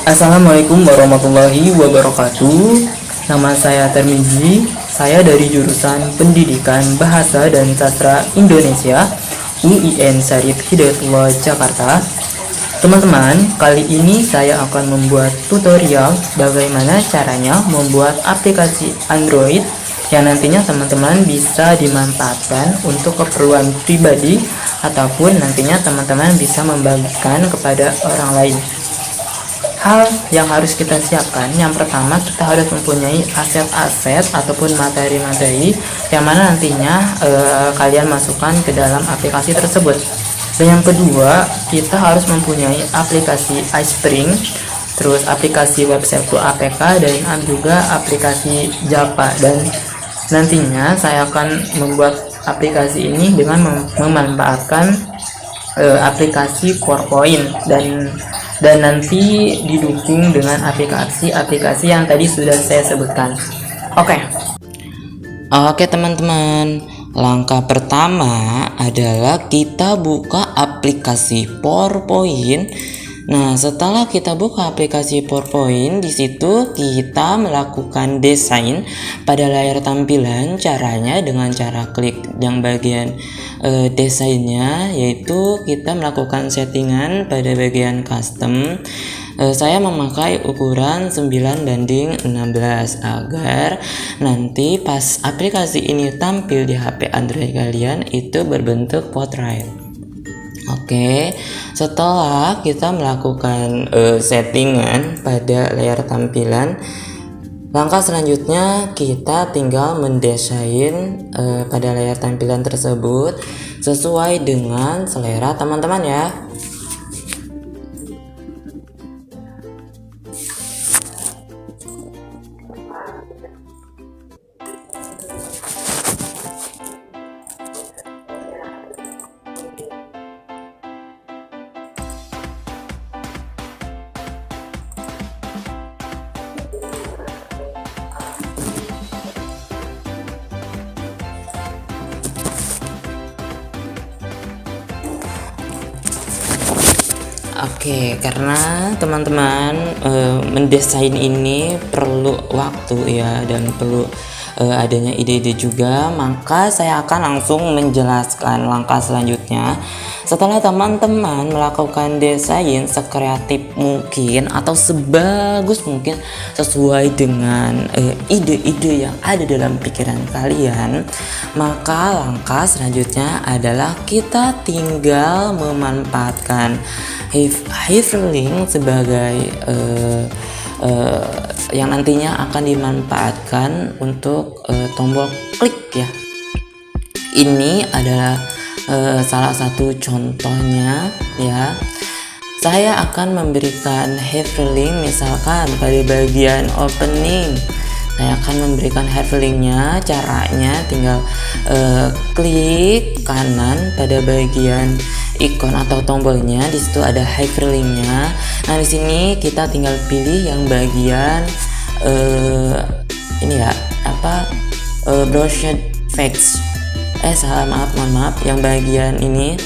Assalamualaikum warahmatullahi wabarakatuh. Nama saya Termizi. Saya dari jurusan Pendidikan Bahasa dan Sastra Indonesia UIN Syarif Hidayatullah Jakarta. Teman-teman, kali ini saya akan membuat tutorial bagaimana caranya membuat aplikasi Android yang nantinya teman-teman bisa dimanfaatkan untuk keperluan pribadi ataupun nantinya teman-teman bisa membagikan kepada orang lain. Hal yang harus kita siapkan, yang pertama kita harus mempunyai aset-aset ataupun materi-materi yang mana nantinya kalian masukkan ke dalam aplikasi tersebut. Dan yang kedua, kita harus mempunyai aplikasi iSpring, terus aplikasi website APK, dan juga aplikasi Java. Dan nantinya saya akan membuat aplikasi ini dengan memanfaatkan aplikasi PowerPoint dan nanti didukung dengan aplikasi-aplikasi yang tadi sudah saya sebutkan. Oke teman-teman, langkah pertama adalah kita buka aplikasi PowerPoint. Nah, setelah kita buka aplikasi PowerPoint, di situ kita melakukan desain pada layar tampilan. Caranya dengan cara klik yang bagian desainnya, yaitu kita melakukan settingan pada bagian custom. Saya memakai ukuran 9:16 agar nanti pas aplikasi ini tampil di HP Android kalian itu berbentuk portrait. Oke, setelah kita melakukan settingan pada layar tampilan, langkah selanjutnya kita tinggal mendesain pada layar tampilan tersebut sesuai dengan selera teman-teman ya. Oke, karena teman-teman mendesain ini perlu waktu ya, dan perlu adanya ide-ide juga, maka saya akan langsung menjelaskan langkah selanjutnya. Setelah teman-teman melakukan desain sekreatif mungkin atau sebagus mungkin sesuai dengan ide-ide yang ada dalam pikiran kalian, maka langkah selanjutnya adalah kita tinggal memanfaatkan hyperlink sebagai yang nantinya akan dimanfaatkan untuk tombol klik ya. Ini adalah salah satu contohnya ya. Saya akan memberikan hyperlink misalkan pada bagian opening. Saya akan memberikan hyperlinknya. Caranya tinggal klik kanan pada bagian ikon atau tombolnya, di situ ada hyperlinknya. Nah, di sini kita tinggal pilih yang bagian ini ya, browser text. Mohon maaf, yang bagian ini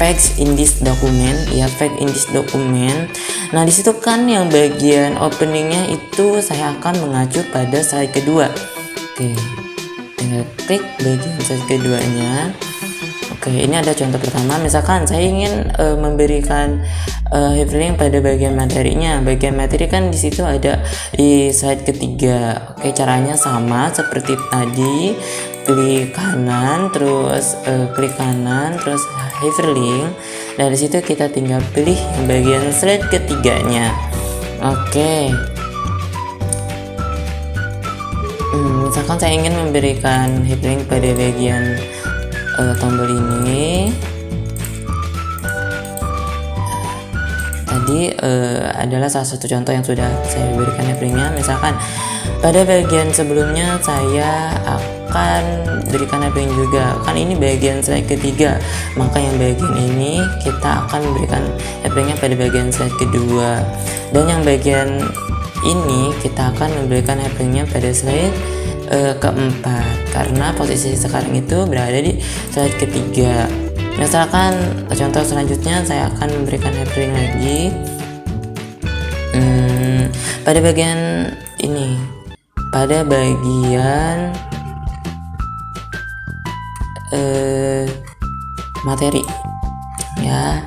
text in this document ya, text in this document. Nah, di situ kan yang bagian openingnya itu saya akan mengacu pada slide kedua. Oke, tinggal klik bagian slide keduanya. Oke, ini ada contoh pertama. Misalkan saya ingin memberikan hyperlink pada bagian materinya. Bagian materi kan di situ ada di slide ketiga. Oke, caranya sama seperti tadi. Klik kanan, terus klik kanan, terus hyperlink. Nah, di situ kita tinggal pilih yang bagian slide ketiganya. Oke. Misalkan saya ingin memberikan hyperlink pada bagian tombol ini. Tadi adalah salah satu contoh yang sudah saya berikan hyperlinknya. Misalkan pada bagian sebelumnya saya akan berikan hyperlink juga, kan ini bagian slide ketiga, maka yang bagian ini kita akan memberikan hyperlinknya pada bagian slide kedua, dan yang bagian ini kita akan memberikan hyperlinknya pada slide keempat, karena posisi sekarang itu berada di slide ketiga. Misalkan contoh selanjutnya saya akan memberikan hyperlink lagi pada bagian ini, pada bagian materi ya.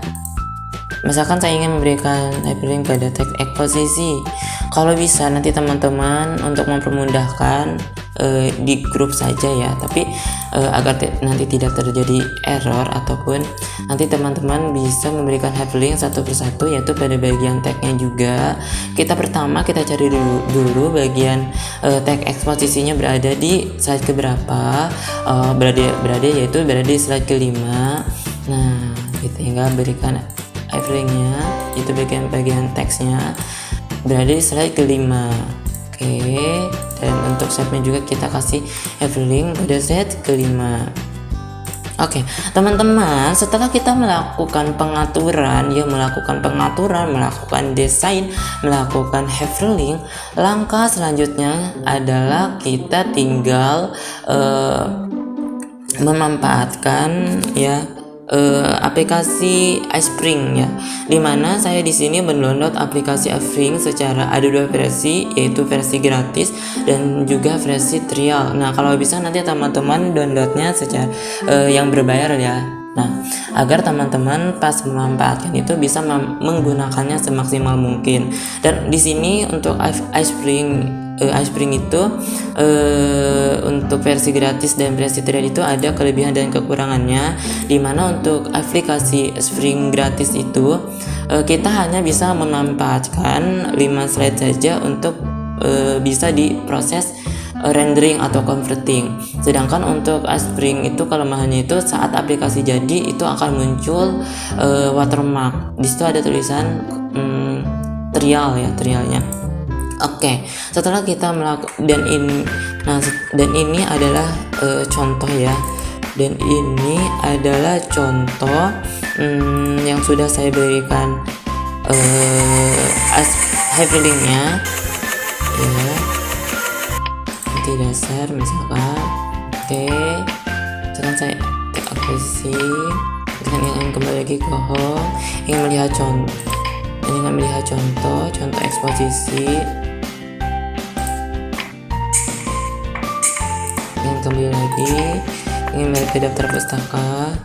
Misalkan saya ingin memberikan hyperlink pada teks eksposisi, kalau bisa nanti teman-teman untuk mempermudahkan di grup saja ya, tapi agar nanti tidak terjadi error ataupun nanti teman-teman bisa memberikan hyperlink satu persatu, yaitu pada bagian tagnya juga. Pertama kita cari dulu bagian tag eksposisinya berada di slide keberapa, berada di slide kelima. Nah kita tinggal berikan hyperlinknya, itu bagian teksnya berada di slide kelima. Oke, dan untuk setnya juga kita kasih hyperlink pada set kelima. Oke, teman-teman, setelah kita melakukan pengaturan, melakukan desain, melakukan hyperlink, langkah selanjutnya adalah kita tinggal memanfaatkan ya aplikasi iSpring ya, dimana saya di sini mendownload aplikasi iSpring secara ada dua versi, yaitu versi gratis dan juga versi trial. Nah kalau bisa nanti teman-teman downloadnya secara yang berbayar ya. Nah agar teman-teman pas memanfaatkan itu bisa menggunakannya semaksimal mungkin. Dan di sini untuk iSpring itu untuk versi gratis dan versi trial itu ada kelebihan dan kekurangannya, dimana untuk aplikasi iSpring gratis itu kita hanya bisa memanfaatkan 5 slide saja untuk bisa diproses rendering atau converting. Sedangkan untuk iSpring itu kelemahannya itu saat aplikasi jadi itu akan muncul watermark. Di situ ada tulisan trialnya. Oke, setelah kita melakukan dan ini adalah contoh ya. Dan ini adalah contoh yang sudah saya berikan hyperlinknya ya. Nanti dasar misalkan. Oke, sekarang saya take akuisisi. Dengan ingin kembali lagi ke home, ingin melihat contoh eksposisi. Ingin kembali lagi, ingin balik ke daftar pustaka.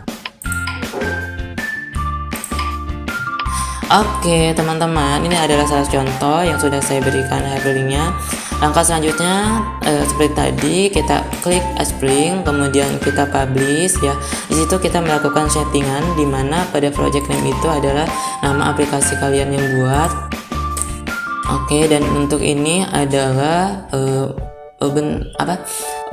Oke teman-teman, ini adalah salah contoh yang sudah saya berikan hyperlinknya. Langkah selanjutnya seperti tadi, kita klik iSpring, kemudian kita publish ya. Di situ kita melakukan settingan, dimana pada project name itu adalah nama aplikasi kalian yang buat. Oke, dan untuk ini adalah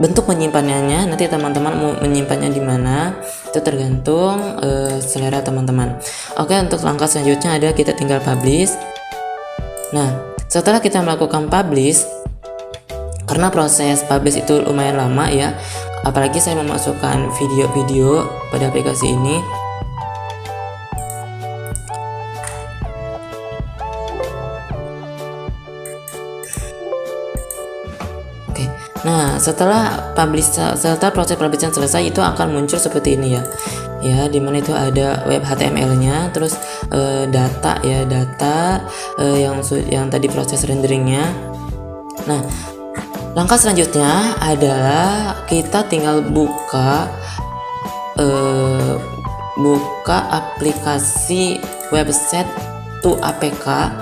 bentuk menyimpannya. Nanti teman-teman mau menyimpannya di mana itu tergantung selera teman-teman. Oke, untuk langkah selanjutnya ada kita tinggal publish. Nah setelah kita melakukan publish, karena proses publish itu lumayan lama ya, apalagi saya memasukkan video-video pada aplikasi ini. Oke, nah setelah proses publishing selesai, itu akan muncul seperti ini ya, dimana itu ada web HTML-nya, terus data yang tadi proses renderingnya. Nah langkah selanjutnya adalah kita tinggal buka aplikasi website to APK.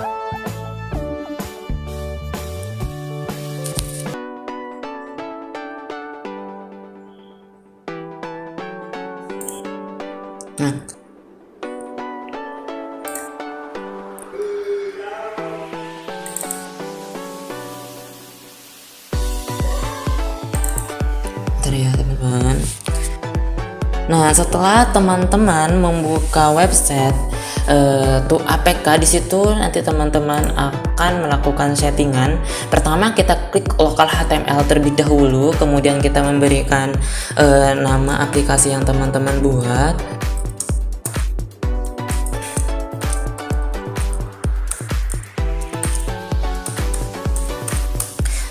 Nah ya teman-teman. Nah setelah teman-teman membuka website to APK, di situ nanti teman-teman akan melakukan settingan. Pertama kita klik local HTML terlebih dahulu, kemudian kita memberikan nama aplikasi yang teman-teman buat.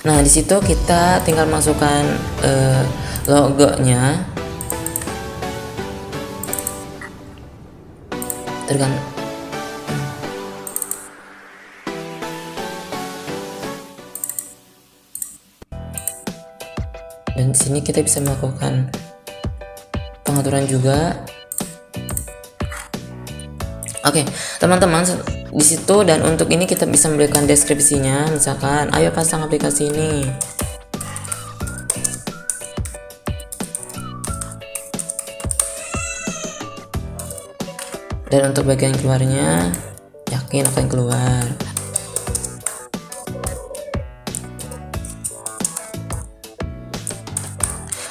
Nah di situ kita tinggal masukkan logonya, di sini kita bisa melakukan pengaturan juga. Oke, teman-teman, di situ dan untuk ini kita bisa memberikan deskripsinya, misalkan ayo pasang aplikasi ini. Dan untuk bagian keluarnya, yakin akan keluar.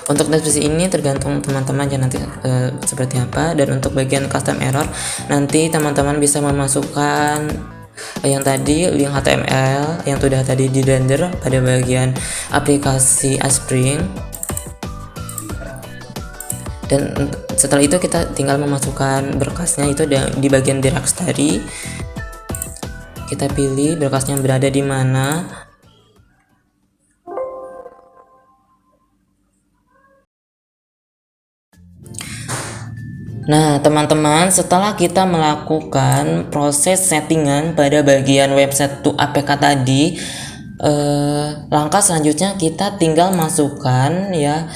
Untuk deskripsi ini tergantung teman-teman ya nanti seperti apa. Dan untuk bagian custom error, nanti teman-teman bisa memasukkan yang tadi link HTML yang sudah tadi di render pada bagian aplikasi iSpring. Dan setelah itu kita tinggal memasukkan berkasnya itu di bagian directory. Kita pilih berkasnya berada di mana. Nah, teman-teman, setelah kita melakukan proses settingan pada bagian website to APK tadi, langkah selanjutnya kita tinggal masukkan ya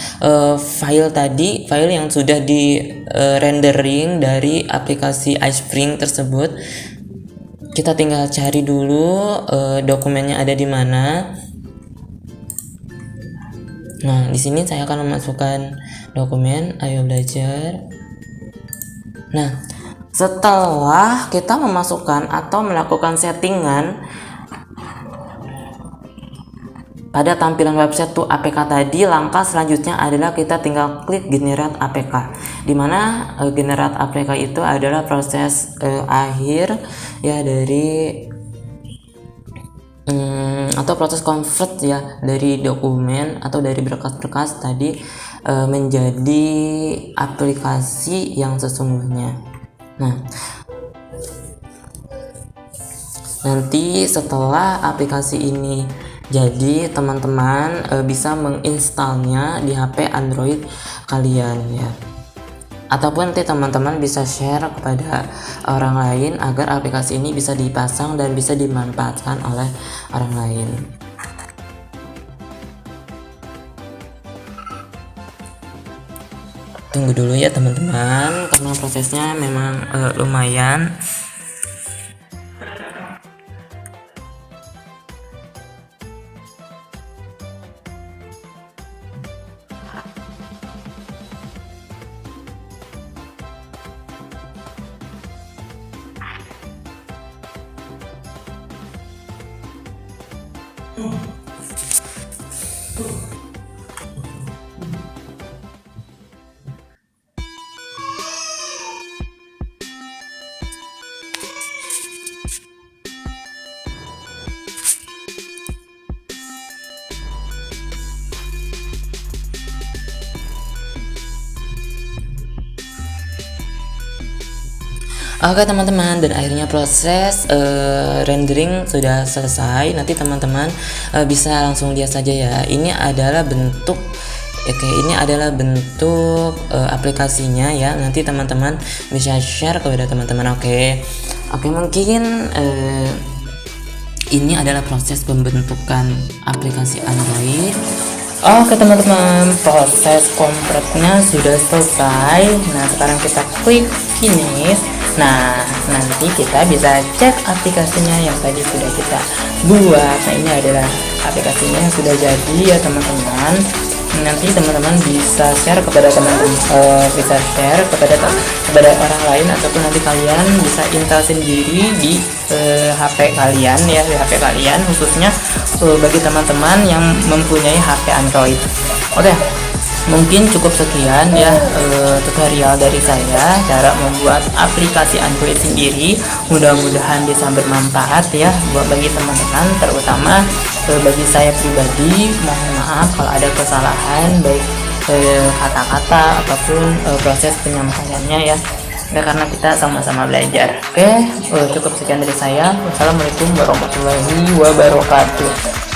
file tadi, file yang sudah di rendering dari aplikasi iSpring tersebut. Kita tinggal cari dulu dokumennya ada di mana. Nah, di sini saya akan memasukkan dokumen Ayo Belajar. Nah, setelah kita memasukkan atau melakukan settingan pada tampilan website to APK tadi, langkah selanjutnya adalah kita tinggal klik generate APK, dimana generate APK itu adalah proses akhir ya dari atau proses convert ya dari dokumen atau dari berkas-berkas tadi menjadi aplikasi yang sesungguhnya. Nah, nanti setelah aplikasi ini jadi, teman-teman bisa menginstalnya di HP Android kalian ya. Ataupun nanti teman-teman bisa share kepada orang lain agar aplikasi ini bisa dipasang dan bisa dimanfaatkan oleh orang lain. Tunggu dulu ya teman-teman, karena prosesnya memang lumayan. Oke teman-teman, dan akhirnya proses rendering sudah selesai. Nanti teman-teman bisa langsung lihat saja ya. Ini adalah bentuk ini adalah bentuk aplikasinya ya. Nanti teman-teman bisa share kepada teman-teman. Oke, mungkin ini adalah proses pembentukan aplikasi Android. Oke teman-teman, proses kompletnya sudah selesai. Nah, sekarang kita klik finish. Nah, nanti kita bisa cek aplikasinya yang tadi sudah kita buat. Nah, ini adalah aplikasinya yang sudah jadi ya teman-teman. Nanti teman-teman bisa share kepada kepada orang lain, ataupun nanti kalian bisa install sendiri di HP kalian ya, di HP kalian, khususnya bagi teman-teman yang mempunyai HP Android. Oke, mungkin cukup sekian ya tutorial dari saya cara membuat aplikasi Android sendiri. Mudah-mudahan bisa bermanfaat ya buat bagi teman-teman, terutama bagi saya pribadi. Mohon maaf kalau ada kesalahan baik kata-kata ataupun proses penyampaiannya ya. Karena kita sama-sama belajar. Oke, cukup sekian dari saya. Wassalamualaikum warahmatullahi wabarakatuh.